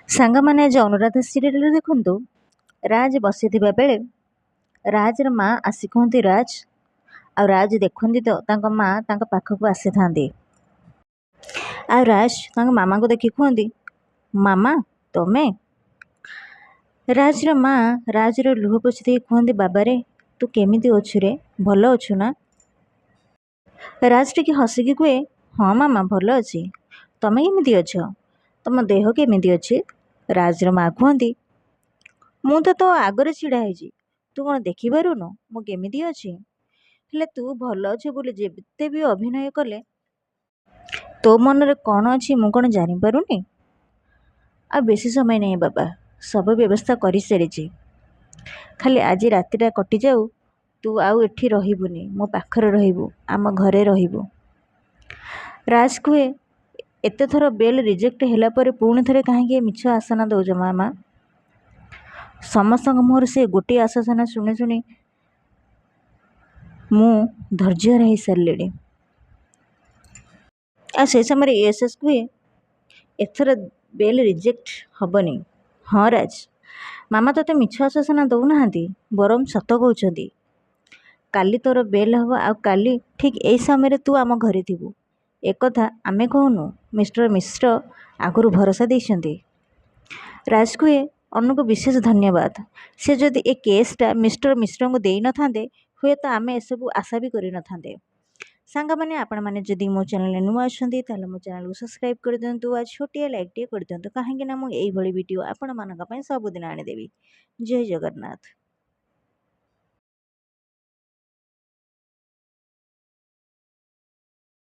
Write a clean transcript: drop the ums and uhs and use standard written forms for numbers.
ସାଙ୍ଗମାନେ ଆଜି ଅନୁରାଧା ସିରିଏଲରେ ଦେଖନ୍ତୁ, ରାଜ ବସିଥିବା ବେଳେ ରାଜର ମା ଆସି କୁହନ୍ତି ରାଜ, ଆଉ ରାଜ ଦେଖନ୍ତି ତ ତାଙ୍କ ମା ତାଙ୍କ ପାଖକୁ ଆସିଥାନ୍ତି। ଆଉ ରାଜ ତାଙ୍କ ମାମାଙ୍କୁ ଦେଖି କୁହନ୍ତି, ମାମା ତମେ? ରାଜର ମା ରାଜର ଲୁହ ପୋଛି ଦେଇ କୁହନ୍ତି, ବାବାରେ ତୁ କେମିତି ଅଛୁ ରେ, ଭଲ ଅଛୁ ନା? ରାଜ ଟିକେ ହସିକି କୁହେ, ହଁ ମାମା ଭଲ ଅଛି, ତମେ କେମିତି ଅଛ, ତମ ଦେହ କେମିତି ଅଛି? ରାଜର ମା କୁହନ୍ତି, ମୁଁ ତ ତୋ ଆଗରେ ଛିଡ଼ା ହେଇଛି, ତୁ କ'ଣ ଦେଖିପାରୁନୁ ମୁଁ କେମିତି ଅଛି? ହେଲେ ତୁ ଭଲ ଅଛୁ ବୋଲି ଯେତେ ବି ଅଭିନୟ କଲେ ତୋ ମନରେ କ'ଣ ଅଛି ମୁଁ କ'ଣ ଜାଣିପାରୁନି? ଆଉ ବେଶୀ ସମୟ ନାହିଁ ବାବା, ସବୁ ବ୍ୟବସ୍ଥା କରିସାରିଛି, ଖାଲି ଆଜି ରାତିଟା କଟିଯାଉ, ତୁ ଆଉ ଏଠି ରହିବୁନି, ମୋ ପାଖରେ ରହିବୁ, ଆମ ଘରେ ରହିବୁ। ରାଜ କୁହେ, ଏତେ ଥର ବେଲ୍ ରିଜେକ୍ଟ ହେଲା ପରେ ପୁଣି ଥରେ କାହିଁକି ମିଛ ଆସନା ଦେଉଛ ମାମା? ସମସ୍ତଙ୍କ ମୁହଁରୁ ସେ ଗୋଟିଏ ଆଶ୍ୱାସନା ଶୁଣି ଶୁଣି ମୁଁ ଧୈର୍ଯ୍ୟ ହେଇସାରିଲିଣି। ଆଉ ସେ ସମୟରେ ଏସ୍ କୁହେ, ଏଥର ବେଲ୍ ରିଜେକ୍ଟ ହବନି। ହଁ ରାଜ, ମାମା ତୋତେ ମିଛ ଆଶ୍ୱାସନା ଦେଉନାହାନ୍ତି, ବରଂ ସତ କହୁଛନ୍ତି। କାଲି ତୋର ବେଲ୍ ହେବ, ଆଉ କାଲି ଠିକ୍ ଏଇ ସମୟରେ ତୁ ଆମ ଘରେ ଥିବୁ। ଏକଥା ଆମେ କହୁନୁ, ମିଷ୍ଟର ମିଶ୍ର ଆଗରୁ ଭରସା ଦେଇଛନ୍ତି। ରାଜ କୁହେ, ଅନୁକୁ ବିଶେଷ ଧନ୍ୟବାଦ, ସେ ଯଦି ଏ କେସ୍ଟା ମିଷ୍ଟର ମିଶ୍ରଙ୍କୁ ଦେଇନଥାନ୍ତେ ହୁଏତ ଆମେ ଏସବୁ ଆଶା ବି କରିନଥାନ୍ତେ। ସାଙ୍ଗମାନେ, ଆପଣମାନେ ଯଦି ମୋ ଚ୍ୟାନେଲରେ ନୂଆ ଅଛନ୍ତି ତାହେଲେ ମୋ ଚ୍ୟାନେଲକୁ ସବସ୍କ୍ରାଇବ୍ କରିଦିଅନ୍ତୁ, ଆଉ ଛୋଟିଆ ଲାଇକ୍ଟିଏ କରିଦିଅନ୍ତୁ, କାହିଁକିନା ମୁଁ ଏଇଭଳି ଭିଡ଼ିଓ ଆପଣମାନଙ୍କ ପାଇଁ ସବୁଦିନ ଆଣିଦେବି। ଜୟ ଜଗନ୍ନାଥ।